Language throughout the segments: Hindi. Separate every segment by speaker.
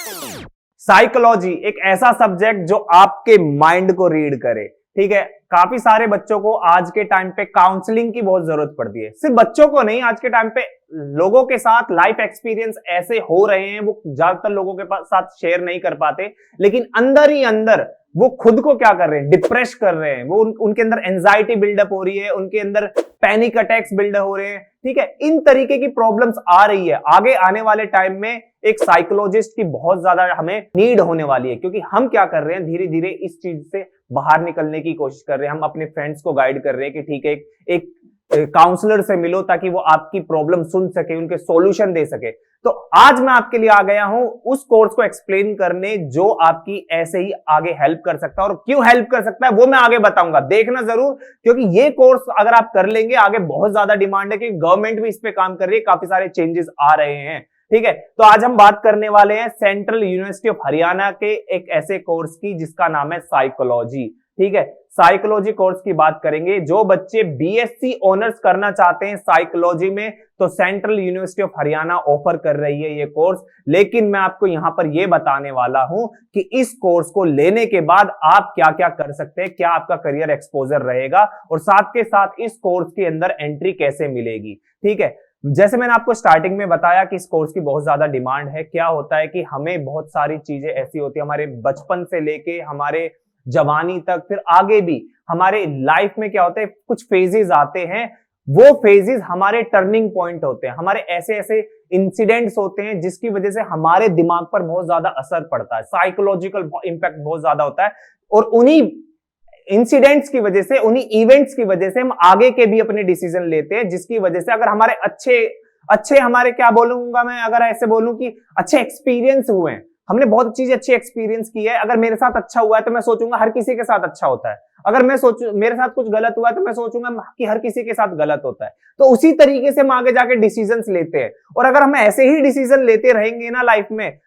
Speaker 1: साइकोलॉजी एक ऐसा सब्जेक्ट जो आपके माइंड को रीड करे। ठीक है, काफी सारे बच्चों को आज के टाइम पे काउंसलिंग की बहुत जरूरत पड़ती है। सिर्फ बच्चों को नहीं, आज के टाइम पे लोगों के साथ लाइफ एक्सपीरियंस ऐसे हो रहे हैं, वो ज्यादातर लोगों के साथ शेयर नहीं कर पाते, लेकिन अंदर ही अंदर वो खुद को क्या कर रहे हैं, डिप्रेस कर रहे हैं। वो उनके अंदर एंजाइटी बिल्डअप हो रही है, उनके अंदर पैनिक अटैक्स बिल्डअप हो रहे हैं। ठीक है, इन तरीके की प्रॉब्लम्स आ रही है। आगे आने वाले टाइम में एक साइकोलॉजिस्ट की बहुत ज्यादा हमें नीड होने वाली है, क्योंकि हम क्या कर रहे हैं, धीरे धीरे इस चीज से बाहर निकलने की कोशिश कर रहे हैं। हम अपने फ्रेंड्स को गाइड कर रहे हैं कि ठीक है, एक काउंसलर से मिलो ताकि वो आपकी प्रॉब्लम सुन सके, उनके सॉल्यूशन दे सके। तो आज मैं आपके लिए आ गया हूं उस कोर्स को एक्सप्लेन करने जो आपकी ऐसे ही आगे हेल्प कर सकता है, और क्यों हेल्प कर सकता है वो मैं आगे बताऊंगा। देखना जरूर, क्योंकि ये कोर्स अगर आप कर लेंगे, आगे बहुत ज्यादा डिमांड है, कि गवर्नमेंट भी इस पे काम कर रही है, काफी सारे चेंजेस आ रहे हैं। ठीक है, तो आज हम बात करने वाले हैं सेंट्रल यूनिवर्सिटी ऑफ हरियाणा के एक ऐसे कोर्स की जिसका नाम है साइकोलॉजी। ठीक है, साइकोलॉजी कोर्स की बात करेंगे। जो बच्चे बीएससी ऑनर्स करना चाहते हैं साइकोलॉजी में, तो central university of Haryana offer कर रही है ये कोर्स। लेकिन मैं आपको यहां पर ये बताने वाला हूं कि इस कोर्स को लेने के बाद आप क्या क्या कर सकते हैं, क्या आपका करियर एक्सपोजर रहेगा, और साथ के साथ इस कोर्स के अंदर एंट्री कैसे मिलेगी। ठीक है, जैसे मैंने आपको स्टार्टिंग में बताया कि इस कोर्स की बहुत ज्यादा डिमांड है। क्या होता है कि हमें बहुत सारी चीजें ऐसी होती है, हमारे बचपन से लेके हमारे जवानी तक, फिर आगे भी हमारे लाइफ में क्या होता है, कुछ फेजेस आते हैं। वो फेजेस हमारे टर्निंग पॉइंट होते हैं, हमारे ऐसे ऐसे इंसिडेंट्स होते हैं जिसकी वजह से हमारे दिमाग पर बहुत ज्यादा असर पड़ता है, साइकोलॉजिकल इंपैक्ट बहुत ज्यादा होता है। और उन्हीं इंसिडेंट्स की वजह से, उन्हीं इवेंट्स की वजह से हम आगे के भी अपने डिसीजन लेते हैं, जिसकी वजह से अगर हमारे अच्छे हमारे क्या बोलूंगा मैं, अगर ऐसे बोलूं कि अच्छे एक्सपीरियंस हुए हैं, हमने बहुत चीज अच्छी एक्सपीरियंस की है, अगर मेरे साथ अच्छा हुआ है तो मैं सोचूंगा हर किसी के साथ अच्छा होता है। अगर मैं सोचूं मेरे साथ कुछ गलत हुआ है तो मैं सोचूंगा कि हर किसी के साथ गलत होता है। तो उसी तरीके से हम आगे जाके डिसीजंस लेते हैं। और अगर हम ऐसे ही डिसीजन लेते रहेंगे ना लाइफ में,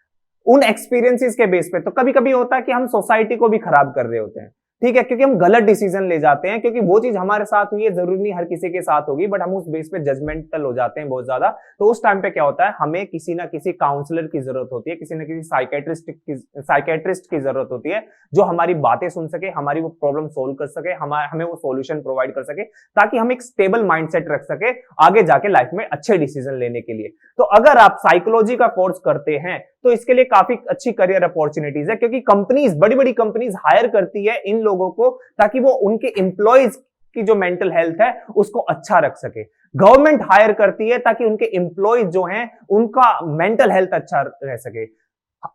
Speaker 1: उन एक्सपीरियंसेस के बेस पे, तो कभी कभी होता है कि हम सोसाइटी को भी खराब कर रहे होते हैं। ठीक है, क्योंकि हम गलत डिसीजन ले जाते हैं, क्योंकि वो चीज हमारे साथ हुई है, जरूरी नहीं हर किसी के साथ होगी, बट हम उस बेस पे जजमेंटल हो जाते हैं बहुत ज्यादा। तो उस टाइम पे क्या होता है, हमें किसी ना किसी काउंसलर की जरूरत होती है, किसी ना किसी साइकेट्रिस्ट की जरूरत होती है, जो हमारी बातें सुन सके, हमारी वो प्रॉब्लम सोल्व कर सके, हमें वो सॉल्यूशन प्रोवाइड कर सके, ताकि हम एक स्टेबल माइंडसेट रख सके आगे जाके लाइफ में अच्छे डिसीजन लेने के लिए। तो अगर आप साइकोलॉजी का कोर्स करते हैं तो इसके लिए काफी अच्छी करियर अपॉर्चुनिटीज है, क्योंकि कंपनीज, बड़ी बड़ी कंपनीज हायर करती है इन लोगों को, ताकि वो उनके एम्प्लॉयज की जो मेंटल हेल्थ है उसको अच्छा रख सके। गवर्नमेंट हायर करती है ताकि उनके एम्प्लॉयज जो हैं उनका मेंटल हेल्थ अच्छा रह सके।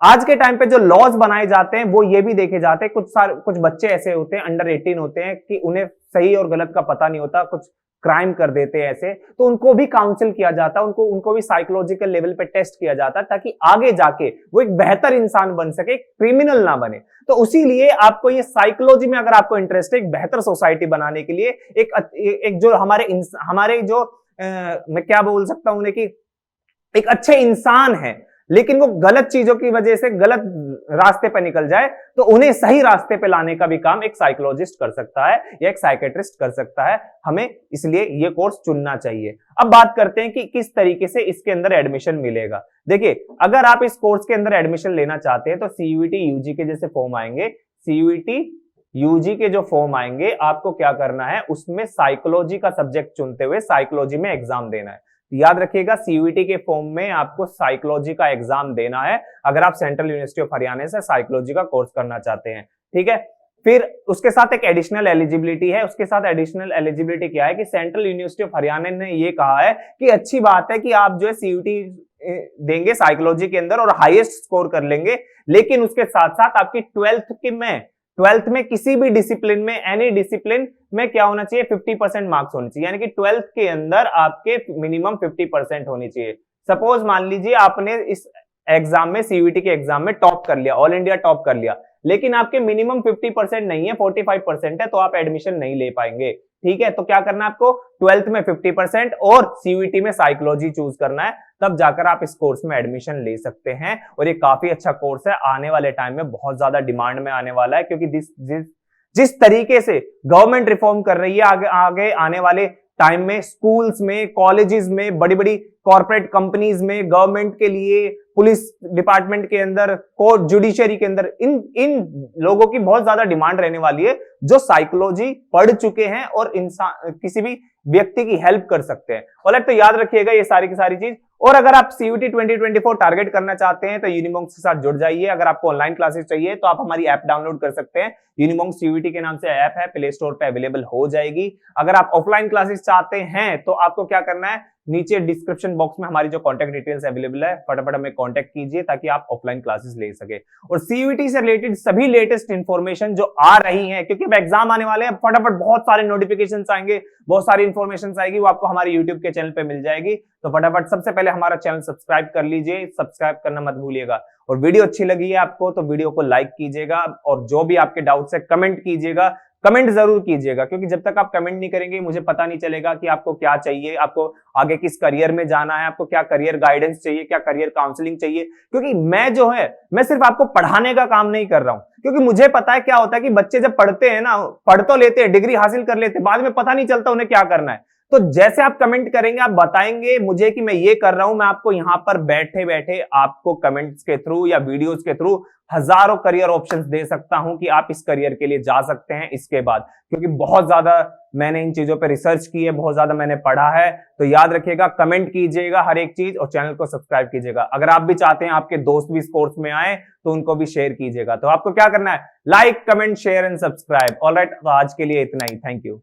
Speaker 1: आज के टाइम पे जो लॉज बनाए जाते हैं वो ये भी देखे जाते हैं, कुछ बच्चे ऐसे होते हैं, अंडर 18 होते हैं, कि उन्हें सही और गलत का पता नहीं होता, कुछ क्राइम कर देते हैं ऐसे, तो उनको भी काउंसिल किया जाता है, उनको भी साइकोलॉजिकल लेवल पे टेस्ट किया जाता है, ताकि आगे जाके वो एक बेहतर इंसान बन सके, क्रिमिनल ना बने। तो उसी लिए आपको ये साइकोलॉजी में अगर आपको इंटरेस्ट है, एक बेहतर सोसाइटी बनाने के लिए, एक जो हमारे जो मैं क्या बोल सकता हूं कि एक अच्छे इंसान है, लेकिन वो गलत चीजों की वजह से गलत रास्ते पे निकल जाए, तो उन्हें सही रास्ते पे लाने का भी काम एक साइकोलॉजिस्ट कर सकता है या एक साइकेट्रिस्ट कर सकता है। हमें इसलिए ये कोर्स चुनना चाहिए। अब बात करते हैं कि किस तरीके से इसके अंदर एडमिशन मिलेगा। देखिए, अगर आप इस कोर्स के अंदर एडमिशन लेना चाहते हैं तो सीयूईटी यूजी के जैसे फॉर्म आएंगे, सीयूईटी यूजी के जो फॉर्म आएंगे, आपको क्या करना है, उसमें साइकोलॉजी का सब्जेक्ट चुनते हुए साइकोलॉजी में एग्जाम देना है। याद रखिएगा, सीयूईटी के फॉर्म में आपको साइकोलॉजी का एग्जाम देना है, अगर आप सेंट्रल यूनिवर्सिटी ऑफ हरियाणा से साइकोलॉजी का कोर्स करना चाहते हैं। ठीक है, फिर उसके साथ एक एडिशनल एलिजिबिलिटी है। उसके साथ एडिशनल एलिजिबिलिटी क्या है कि सेंट्रल यूनिवर्सिटी ऑफ हरियाणा ने ये कहा है कि अच्छी बात है कि आप जो है सीयूईटी देंगे साइकोलॉजी के अंदर और हाईएस्ट स्कोर कर लेंगे, लेकिन उसके साथ साथ आपकी ट्वेल्थ में किसी भी डिसिप्लिन में, एनी डिसिप्लिन में क्या होना चाहिए, 50% मार्क्स होने चाहिए, यानी कि 12th के अंदर आपके मिनिमम 50% होनी चाहिए। सपोज मान लीजिए आपने इस एग्जाम में, सीयूईटी के एग्जाम में टॉप कर लिया, ऑल इंडिया टॉप कर लिया, लेकिन आपके मिनिमम 50% नहीं है, 45% है, तो आप एडमिशन नहीं ले पाएंगे। ठीक है, तो क्या करना है आपको, 12th में 50% और सीयूईटी में साइकोलॉजी चूज करना है, तब जाकर आप इस कोर्स में एडमिशन ले सकते हैं। और ये काफी अच्छा कोर्स है, आने वाले टाइम में बहुत ज्यादा डिमांड में आने वाला है, क्योंकि जिस तरीके से गवर्नमेंट रिफॉर्म कर रही है, आगे आने वाले टाइम में स्कूल्स में, कॉलेजेस में, बड़ी बड़ी कॉर्पोरेट कंपनीज में, गवर्नमेंट के लिए, पुलिस डिपार्टमेंट के अंदर, कोर्ट जुडिशरी के अंदर इन लोगों की बहुत ज्यादा डिमांड रहने वाली है जो साइकोलॉजी पढ़ चुके हैं और इंसान किसी भी व्यक्ति की हेल्प कर सकते हैं। और तो याद रखिएगा ये सारी की सारी चीज। और अगर आप सीयूटी 2024 टारगेट करना चाहते हैं तो यूनिमॉन्क्स के साथ जुड़ जाइए। अगर आपको ऑनलाइन क्लासेस चाहिए तो आप हमारी ऐप डाउनलोड कर सकते हैं। यूनिमॉन्क्स सीयूटी के नाम से ऐप है, प्ले स्टोर पे अवेलेबल हो जाएगी। अगर आप ऑफलाइन क्लासेस चाहते हैं तो आपको क्या करना है, नीचे डिस्क्रिप्शन बॉक्स में हमारी जो कॉन्टैक्ट डिटेल्स अवेलेबल है, फटाफट हमें कॉन्टैक्ट कीजिए ताकि आप ऑफलाइन क्लासेस ले सके। और सीयूटी से रिलेटेड सभी लेटेस्ट इंफॉर्मेशन जो आ रही है, क्योंकि अब एग्जाम आने वाले हैं, फटाफट बहुत सारे नोटिफिकेशन आएंगे, बहुत सारी इंफॉर्मेशन आएगी, वो आपको हमारे यूट्यूब के चैनल पे मिल जाएगी। तो फटाफट सबसे पहले हमारा चैनल सब्सक्राइब कर लीजिए, सब्सक्राइब करना मत भूलिएगा। और वीडियो अच्छी लगी है आपको तो वीडियो को लाइक कीजिएगा और जो भी आपके डाउट्स है कमेंट कीजिएगा, कमेंट जरूर कीजिएगा, क्योंकि जब तक आप कमेंट नहीं करेंगे मुझे पता नहीं चलेगा कि आपको क्या चाहिए, आपको आगे किस करियर में जाना है, आपको क्या करियर गाइडेंस चाहिए, क्या करियर काउंसलिंग चाहिए। क्योंकि मैं सिर्फ आपको पढ़ाने का काम नहीं कर रहा हूं, क्योंकि मुझे पता है क्या होता है कि बच्चे जब पढ़ते हैं ना, पढ़ तो लेते हैं, डिग्री हासिल कर लेते हैं, बाद में पता नहीं चलता उन्हें क्या करना है। तो जैसे आप कमेंट करेंगे, आप बताएंगे मुझे कि मैं ये कर रहा हूं, मैं आपको यहां पर बैठे बैठे आपको कमेंट्स के थ्रू या वीडियोस के थ्रू हजारों करियर ऑप्शंस दे सकता हूं कि आप इस करियर के लिए जा सकते हैं इसके बाद। क्योंकि बहुत ज्यादा मैंने इन चीजों पर रिसर्च की है, बहुत ज्यादा मैंने पढ़ा है। तो याद रखिएगा, कमेंट कीजिएगा हर एक चीज और चैनल को सब्सक्राइब कीजिएगा। अगर आप भी चाहते हैं आपके दोस्त भी इस कोर्स में आए तो उनको भी शेयर कीजिएगा। तो आपको क्या करना है, like, comment, share and subscribe. Alright, तो आज के लिए इतना ही। Thank you.